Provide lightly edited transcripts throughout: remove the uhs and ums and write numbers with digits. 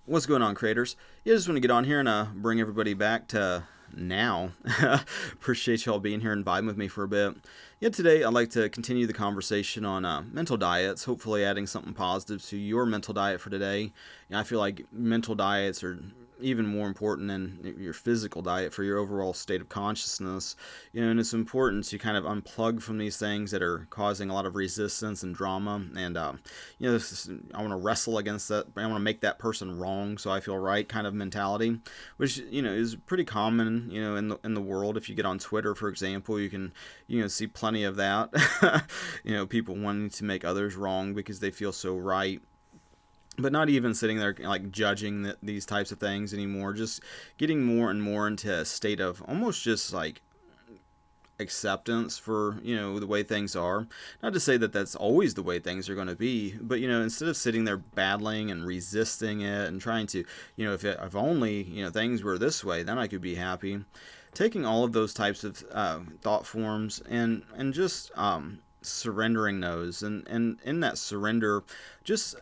What's going on, creators? Yeah, I just want to get on here and bring everybody back to now. Appreciate y'all being here and vibing with me for a bit. Yeah, today I'd like to continue the conversation on mental diets, hopefully adding something positive to your mental diet for today. I feel like mental diets are even more important than your physical diet for your overall state of consciousness. And it's important to kind of unplug from these things that are causing a lot of resistance and drama. And I want to wrestle against that. I want to make that person wrong so I feel right kind of mentality, which is pretty common in the world. If you get on Twitter, for example, you can see plenty of that. People wanting to make others wrong because they feel so right, but not even sitting there like judging these types of things anymore. Just getting more and more into a state of almost just like acceptance for the way things are. Not to say that that's always the way things are going to be, but instead of sitting there battling and resisting it and trying to if only things were this way, then I could be happy. Taking all of those types of thought forms and just surrendering those, and in that surrender, just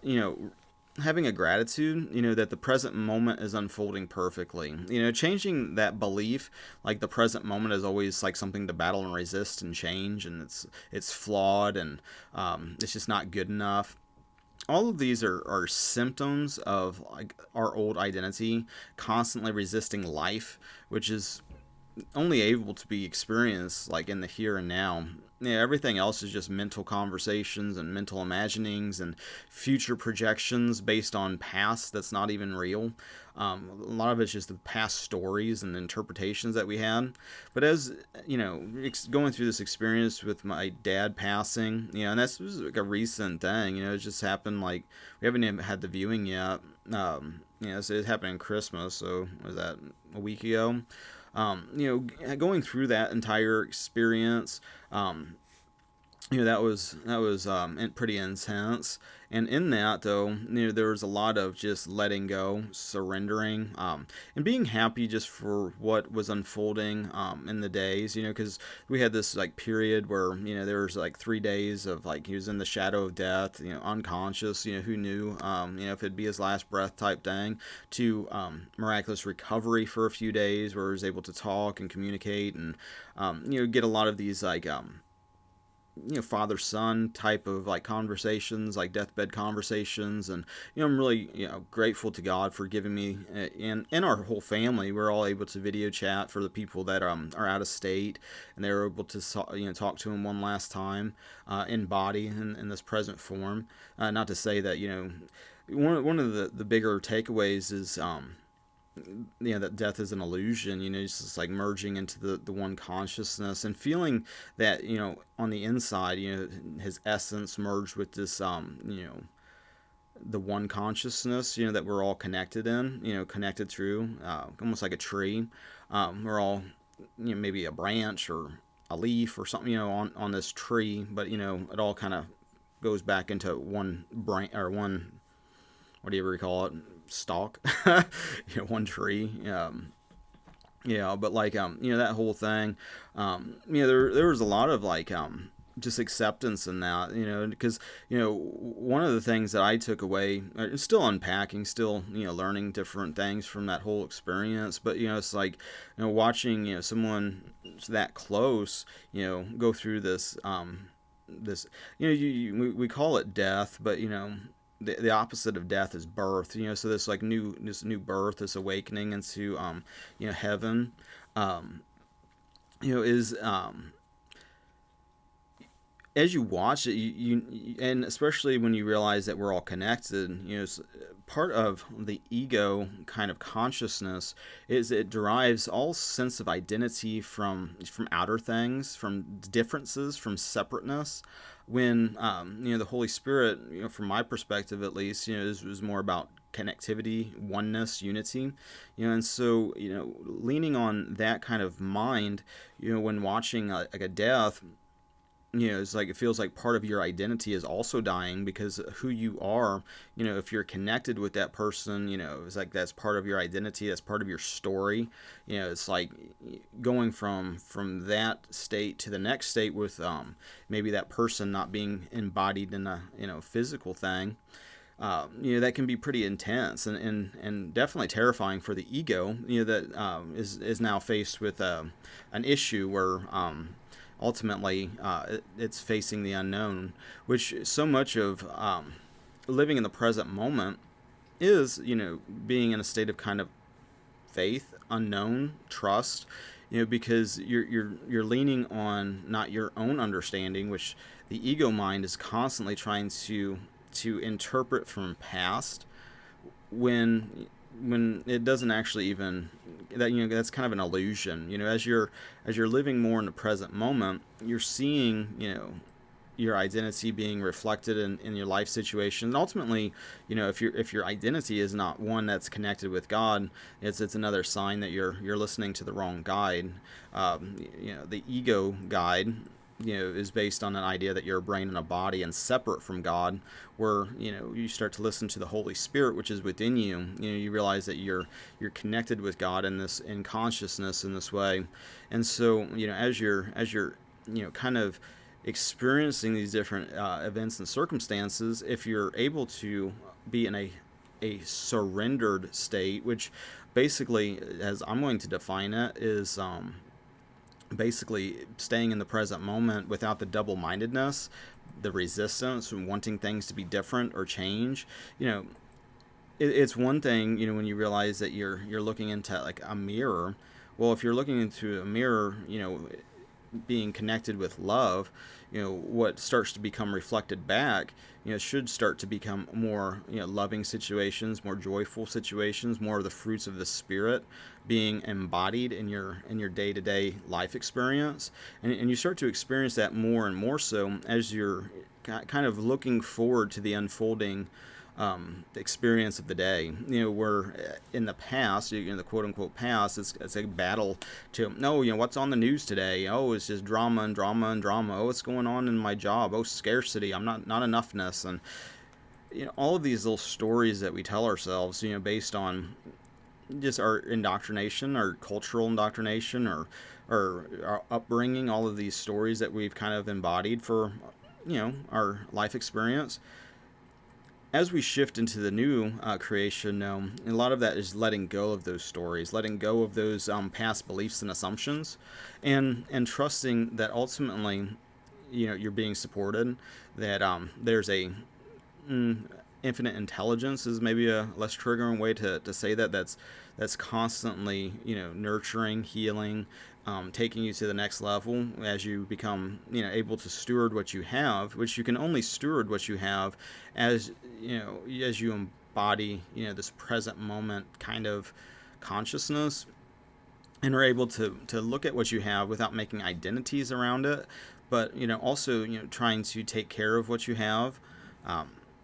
having a gratitude, that the present moment is unfolding perfectly. Changing that belief, like the present moment is always like something to battle and resist and change, and it's flawed, and it's just not good enough. All of these are symptoms of like our old identity constantly resisting life, which is only able to be experienced like in the here and now. Everything else is just mental conversations and mental imaginings and future projections based on past that's not even real. A lot of it's just the past stories and interpretations that we had. But as going through this experience with my dad passing, and this was like a recent thing. It just happened like we haven't even had the viewing yet. So it happened in Christmas. So was that a week ago? Going through that entire experience, that was pretty intense. And in that, though, there was a lot of just letting go, surrendering, and being happy just for what was unfolding in the days. Because we had this like period where there was like 3 days of like he was in the shadow of death, unconscious. Who knew, if it'd be his last breath type thing. To miraculous recovery for a few days, where he was able to talk and communicate, and get a lot of these like father son type of like conversations, like deathbed conversations. And I'm really grateful to God for giving me and our whole family. We're all able to video chat for the people that are out of state, and they were able to talk to him one last time in body in this present form. Not to say that one of the bigger takeaways is that death is an illusion. It's just like merging into the one consciousness and feeling that on the inside his essence merged with this the one consciousness that we're all connected in, connected through almost like a tree. We're all maybe a branch or a leaf or something on this tree, but it all kind of goes back into one brain or one, whatever you call it, stalk. One tree. But like that whole thing, there was a lot of like just acceptance in that, because one of the things that I took away, still unpacking, still learning different things from that whole experience. But it's like watching someone that close go through this this we call it death, but the opposite of death is birth. So this like this new birth, this awakening into heaven, is as you watch it, and especially when you realize that we're all connected, part of the ego kind of consciousness is it derives all sense of identity from outer things, from differences, from separateness. When the Holy Spirit, from my perspective at least, is more about connectivity, oneness, unity, and so leaning on that kind of mind, when watching like a death. It's like it feels like part of your identity is also dying, because who you are, if you're connected with that person, it's like that's part of your identity, that's part of your story. It's like going from that state to the next state with maybe that person not being embodied in a physical thing. that can be pretty intense and definitely terrifying for the ego, that is now faced with an issue where ultimately it's facing the unknown, which so much of living in the present moment is, being in a state of kind of faith, unknown, trust, because you're leaning on not your own understanding, which the ego mind is constantly trying to interpret from past, when it doesn't actually even, that's kind of an illusion. As you're living more in the present moment, you're seeing, your identity being reflected in your life situation. And ultimately, if your identity is not one that's connected with God, it's another sign that you're listening to the wrong guide. The ego guide, is based on an idea that you're a brain and a body and separate from God, where, you start to listen to the Holy Spirit, which is within you. You realize that you're connected with God in consciousness in this way. And so, as you're kind of experiencing these different events and circumstances, if you're able to be in a surrendered state, which basically, as I'm going to define it, is basically staying in the present moment without the double-mindedness, the resistance, and wanting things to be different or change. It's one thing, when you realize that you're looking into like a mirror. Well, if you're looking into a mirror, being connected with love, what starts to become reflected back, should start to become more, loving situations, more joyful situations, more of the fruits of the Spirit being embodied in your day-to-day life experience. And you start to experience that more and more so as you're kind of looking forward to the unfolding experience of the day. Where in the past, the quote-unquote past, it's a battle to, no, what's on the news today? Oh, it's just drama and drama and drama. Oh, what's going on in my job? Oh, scarcity. I'm not enough-ness. And all of these little stories that we tell ourselves, based on just our indoctrination, our cultural indoctrination, or our upbringing, all of these stories that we've kind of embodied for, our life experience. As we shift into the new creation now, a lot of that is letting go of those stories, letting go of those past beliefs and assumptions, and trusting that ultimately, you're being supported, that there's a infinite intelligence is maybe a less triggering way to say that's constantly, nurturing, healing, taking you to the next level as you become, able to steward what you have, which you can only steward what you have as you embody, this present moment kind of consciousness, and are able to look at what you have without making identities around it, but also trying to take care of what you have.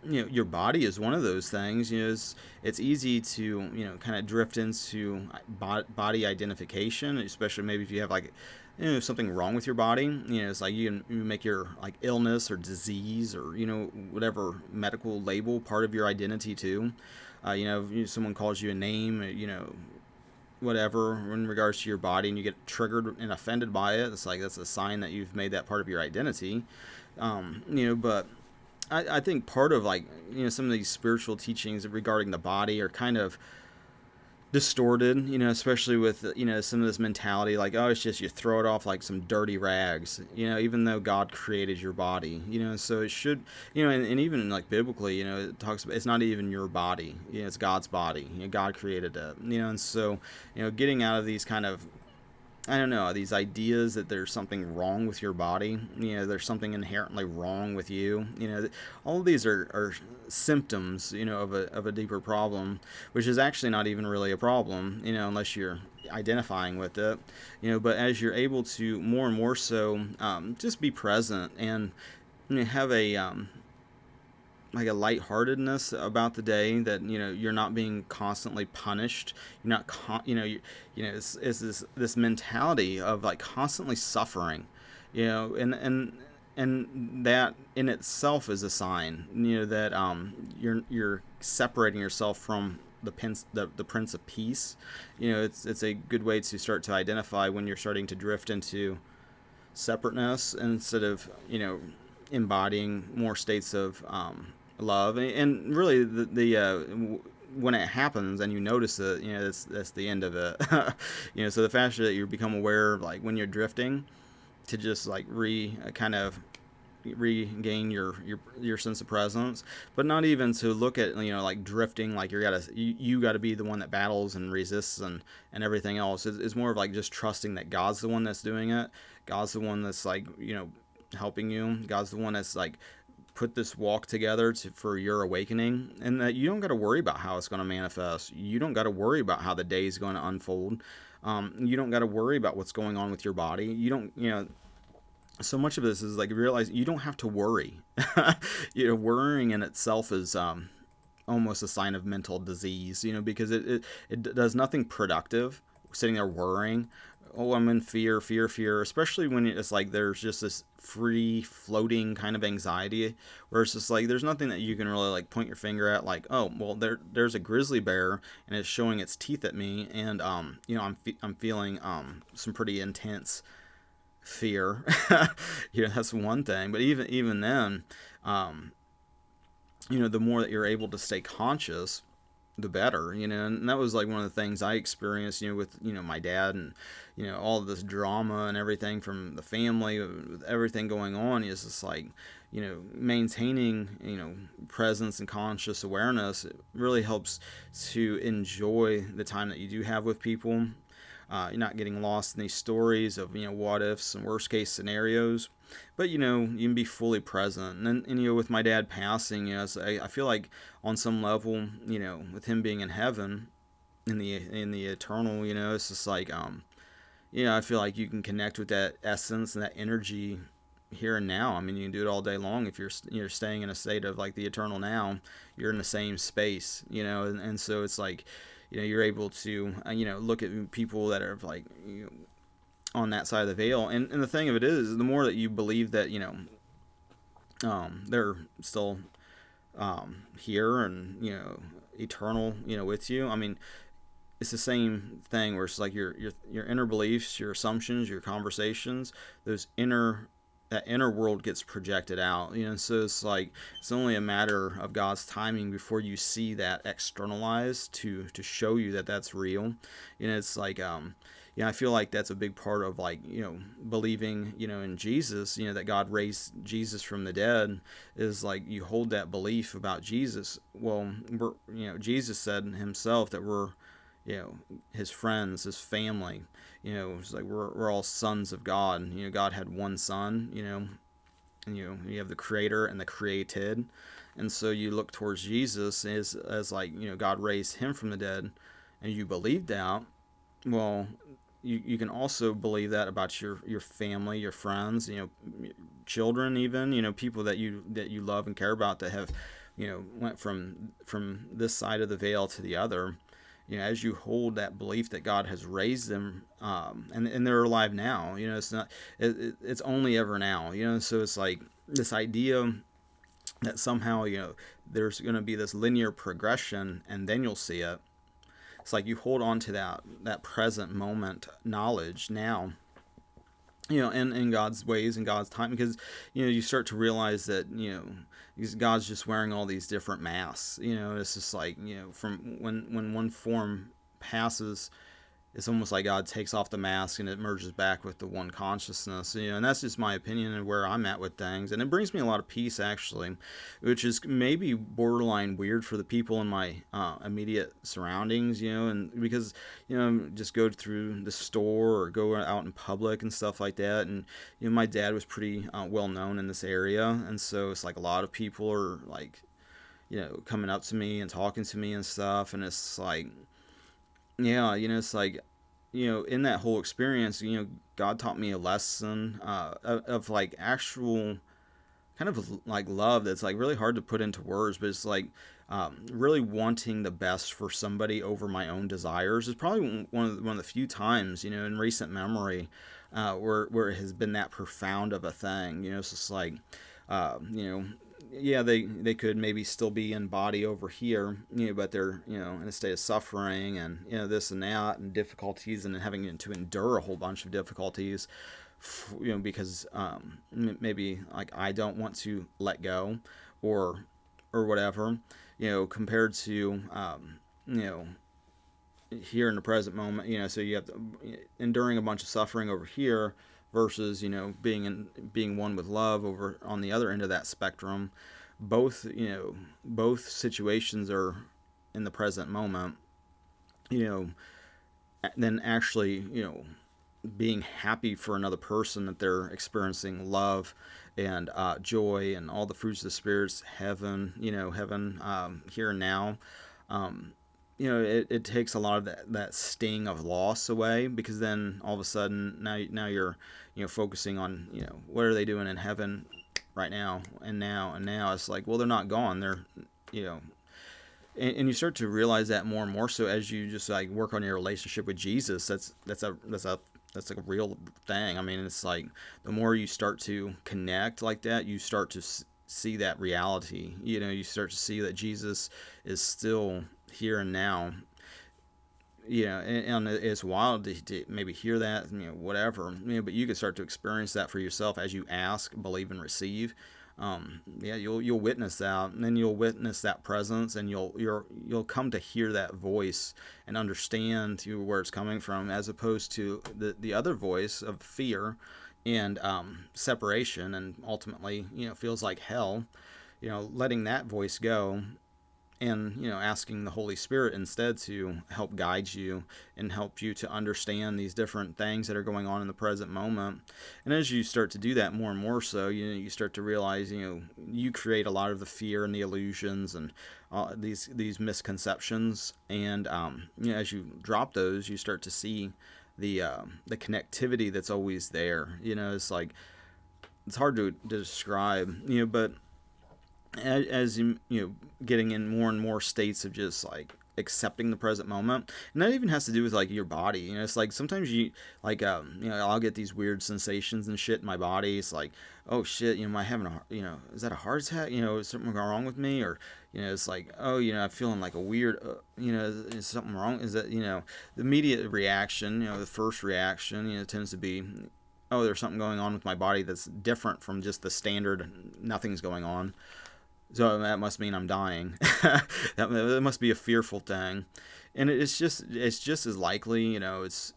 Your body is one of those things. It's easy to kind of drift into body identification, especially maybe if you have like something wrong with your body. It's like you make your like illness or disease or whatever medical label part of your identity too. If someone calls you a name, whatever in regards to your body, and you get triggered and offended by it, it's like that's a sign that you've made that part of your identity. But I think part of like some of these spiritual teachings regarding the body are kind of distorted, especially with some of this mentality like, oh, it's just you throw it off like some dirty rags, even though God created your body, so it should, and even like biblically, it talks about it's not even your body, it's God's body. God created it, and so getting out of these kind of, I don't know, these ideas that there's something wrong with your body, there's something inherently wrong with you, all of these are symptoms, of a deeper problem, which is actually not even really a problem, unless you're identifying with it, but as you're able to more and more so just be present and have a like a lightheartedness about the day, that you're not being constantly punished, you're not it's this mentality of like constantly suffering, and that in itself is a sign that you're separating yourself from the Prince of Peace. It's a good way to start to identify when you're starting to drift into separateness instead of embodying more states of love, and really when it happens and you notice it, that's the end of it. So the faster that you become aware, like when you're drifting, to just like kind of regain your sense of presence, but not even to look at, like drifting, like you gotta be the one that battles and resists and everything else. It's more of like just trusting that God's the one that's doing it. God's the one that's like, helping you. God's the one that's like put this walk together for your awakening, and that you don't got to worry about how it's going to manifest. You don't got to worry about how the day is going to unfold. You don't got to worry about what's going on with your body. You don't, so much of this is like realize you don't have to worry. Worrying in itself is almost a sign of mental disease, because it does nothing productive. Sitting there worrying, oh, I'm in fear, especially when it's like there's just this free floating kind of anxiety where it's just like there's nothing that you can really like point your finger at, like, oh, well, there's a grizzly bear and it's showing its teeth at me, and I'm feeling some pretty intense fear. That's one thing, but even then, the more that you're able to stay conscious, the better, and that was like one of the things I experienced, with, my dad, and, all of this drama and everything from the family, with everything going on, is just like, maintaining, presence and conscious awareness. It really helps to enjoy the time that you do have with people. You're not getting lost in these stories of, what ifs and worst case scenarios, but, you can be fully present. And with my dad passing, I feel like on some level, with him being in heaven, in the eternal, it's just like, I feel like you can connect with that essence and that energy here and now. I mean, you can do it all day long. If you're staying in a state of like the eternal now, you're in the same space, and so it's like, you're able to, look at people that are like, on that side of the veil. And the thing of it is, the more that you believe that, they're still here and, eternal, with you. I mean, it's the same thing where it's like your inner beliefs, your assumptions, your conversations, that inner world gets projected out, so it's like it's only a matter of God's timing before you see that externalized to show you that that's real. It's like, I feel like that's a big part of like, believing, in Jesus, that God raised Jesus from the dead, is like you hold that belief about Jesus. Well, Jesus said himself that we're, his friends, his family. It's like we're all sons of God. God had one son, and you have the creator and the created. And so you look towards Jesus as like, God raised him from the dead, and you believe that. Well, you can also believe that about your family, your friends, children, even, people that you love and care about, that have, went from this side of the veil to the other. As you hold that belief that God has raised them, and they're alive now, it's not, it's only ever now, so it's like this idea that somehow, there's going to be this linear progression and then you'll see it. It's like you hold on to that present moment knowledge now, in God's ways and God's time, because, you start to realize that, God's just wearing all these different masks. It's just like, from when one form passes, it's almost like God takes off the mask and it merges back with the one consciousness, and that's just my opinion and where I'm at with things. And it brings me a lot of peace, actually, which is maybe borderline weird for the people in my immediate surroundings, and because, just go through the store or go out in public and stuff like that. And, my dad was pretty well known in this area. And so it's like a lot of people are like, coming up to me and talking to me and stuff. And it's like, yeah, it's like, in that whole experience, God taught me a lesson of like actual kind of like love that's like really hard to put into words, but it's like really wanting the best for somebody over my own desires is probably one of the few times, in recent memory, where it has been that profound of a thing. It's just like, yeah, they could maybe still be in body over here, but they're, in a state of suffering and, this and that and difficulties, and having to endure a whole bunch of difficulties, because maybe like I don't want to let go, or or whatever, compared to, you know, here in the present moment, so you have to, enduring a bunch of suffering over here versus, being one with love over on the other end of that spectrum. Both situations are in the present moment, you know, then actually, being happy for another person that they're experiencing love and joy and all the fruits of the spirits, heaven here and now. Um, it takes a lot of that sting of loss away, because then all of a sudden now you're focusing on what are they doing in heaven right now, and now it's like, well, they're not gone, they're you know and you start to realize that more and more so as you just like work on your relationship with Jesus. That's like a real thing. I mean, it's like the more you start to connect like that, you start to see that reality. You start to see that Jesus is still here and now. And it's wild to maybe hear that, whatever. But you can start to experience that for yourself as you ask, believe, and receive. You'll witness that, and then you'll witness that presence, and you'll come to hear that voice and understand where it's coming from, as opposed to the other voice of fear and separation, and ultimately feels like hell. Letting that voice go, and asking the Holy Spirit instead to help guide you and help you to understand these different things that are going on in the present moment. And as you start to do that more and more so, you start to realize you create a lot of the fear and the illusions and these misconceptions. And as you drop those, you start to see the connectivity that's always there. It's like, it's hard to describe, but as getting in more and more states of just like accepting the present moment. And that even has to do with like your body. It's like sometimes you like I'll get these weird sensations and shit in my body. It's like, oh shit, am I having a is that a heart attack? Is something wrong with me? Or it's like, oh, I'm feeling like a weird is something wrong? Is that the immediate reaction, the first reaction tends to be, oh, there's something going on with my body that's different from just the standard nothing's going on. So that must mean I'm dying. that must be a fearful thing, and it's just as likely, it's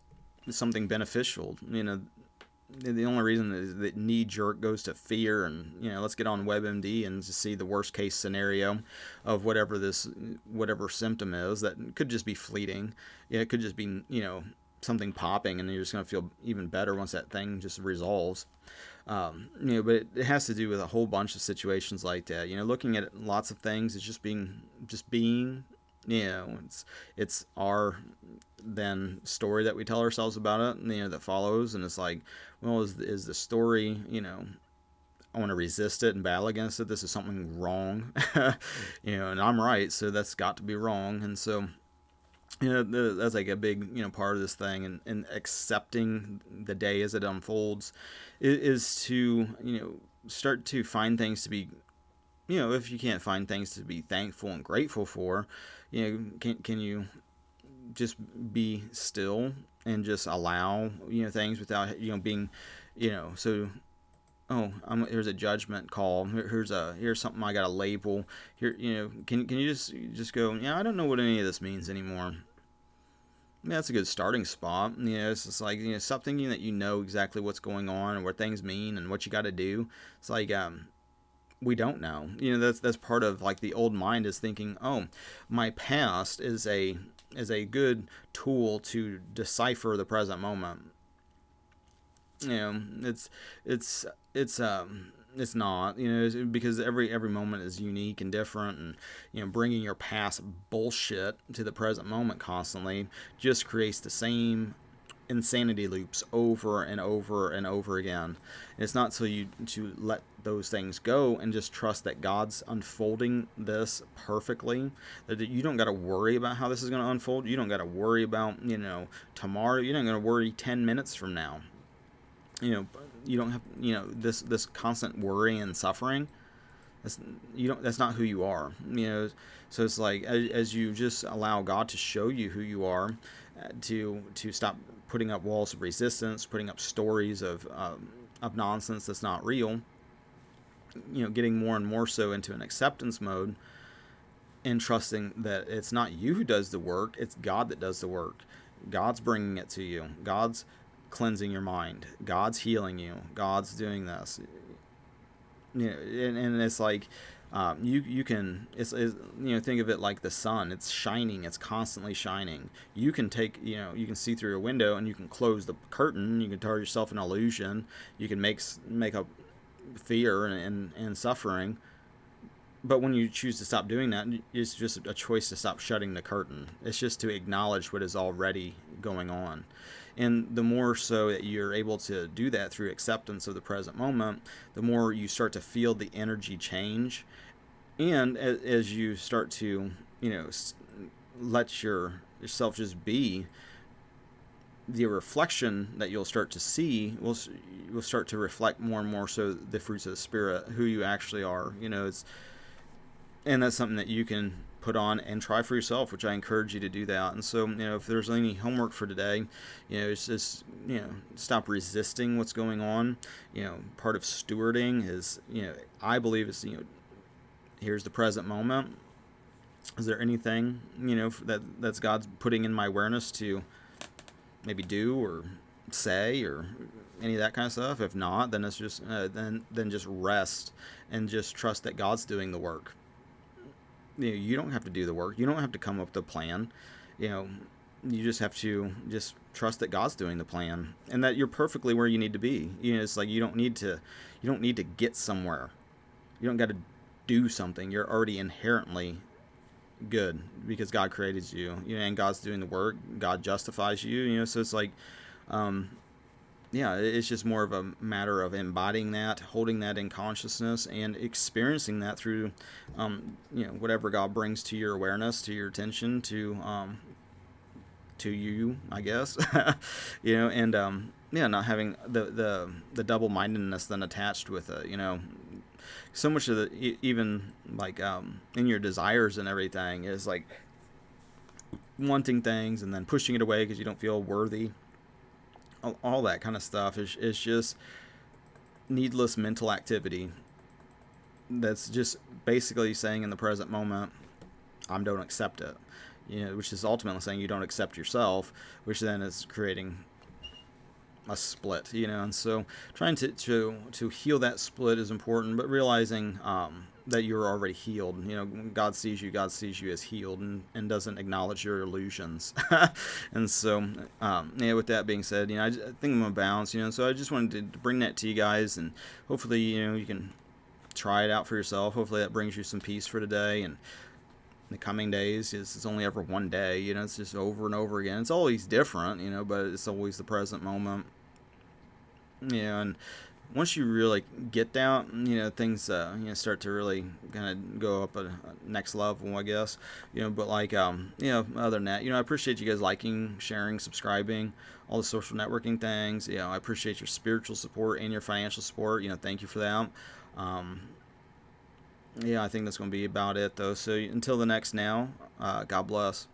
something beneficial. The only reason is that knee jerk goes to fear, and let's get on WebMD and just see the worst case scenario of whatever symptom is that could just be fleeting. It could just be something popping, and you're just gonna feel even better once that thing just resolves. But it has to do with a whole bunch of situations like that. Looking at lots of things is just being. It's our then story that we tell ourselves about it. That follows, and it's like, well, is the story. I want to resist it and battle against it. This is something wrong, and I'm right, so that's got to be wrong, and so. That's like a big, part of this thing, and accepting the day as it unfolds is to, start to find things to be, if you can't find things to be thankful and grateful for, can you just be still and just allow, things without, being, so, oh, here's a judgment call. Here's something I got to label. Here, can you just go, I don't know what any of this means anymore. Yeah, that's a good starting spot. It's just like, stop thinking that exactly what's going on and what things mean and what you got to do. It's like, we don't know. That's part of like the old mind is thinking, oh, my past is a good tool to decipher the present moment. It's not, because every moment is unique and different, and bringing your past bullshit to the present moment constantly just creates the same insanity loops over and over and over again. And it's not so you to let those things go and just trust that God's unfolding this perfectly, that you don't got to worry about how this is going to unfold. You don't got to worry about tomorrow. You're not going to worry 10 minutes from now. You don't have this constant worry and suffering. That's not who you are. So it's like as you just allow God to show you who you are, to stop putting up walls of resistance, putting up stories of nonsense that's not real. getting more and more so into an acceptance mode, and trusting that it's not you who does the work, it's God that does the work. God's bringing it to you. God's cleansing your mind. God's healing you. God's doing this. And it's like you can think of it like the sun. It's shining. It's constantly shining. You can you can see through a window, and you can close the curtain. You can tell yourself an illusion. You can make up fear and suffering. But when you choose to stop doing that, it's just a choice to stop shutting the curtain. It's just to acknowledge what is already going on. And the more so that you're able to do that through acceptance of the present moment, the more you start to feel the energy change. And as you start to, let yourself just be, the reflection that you'll start to see will start to reflect more and more so the fruits of the Spirit, who you actually are. And that's something that you can put on and try for yourself, which I encourage you to do that. And so, if there's any homework for today, it's just, stop resisting what's going on. Part of stewarding is, I believe is, here's the present moment. Is there anything, that's God's putting in my awareness to maybe do or say or any of that kind of stuff? If not, then it's just, then just rest and just trust that God's doing the work. You don't have to do the work. You don't have to come up with a plan. You just have to just trust that God's doing the plan, and that you're perfectly where you need to be. It's like you don't need to get somewhere. You don't got to do something. You're already inherently good because God created you. And God's doing the work. God justifies you. So it's like, it's just more of a matter of embodying that, holding that in consciousness, and experiencing that through, whatever God brings to your awareness, to your attention, to you, I guess, and not having the double-mindedness then attached with it. So much of the even like in your desires and everything is like wanting things and then pushing it away because you don't feel worthy. All that kind of stuff is just needless mental activity that's just basically saying in the present moment, I don't accept it, which is ultimately saying you don't accept yourself, which then is creating a split, and so trying to heal that split is important, but realizing that you're already healed. God sees you as healed, and doesn't acknowledge your illusions. And so, with that being said, I think I'm gonna bounce. So I just wanted to bring that to you guys, and hopefully, you can try it out for yourself. Hopefully, that brings you some peace for today, and the coming days. It's only ever one day. It's just over and over again. It's always different, but it's always the present moment. And once you really get down, things start to really kind of go up a next level, I guess. But like other than that, I appreciate you guys liking, sharing, subscribing, all the social networking things. I appreciate your spiritual support and your financial support. Thank you for that. I think that's going to be about it, though. So until the next now, God bless.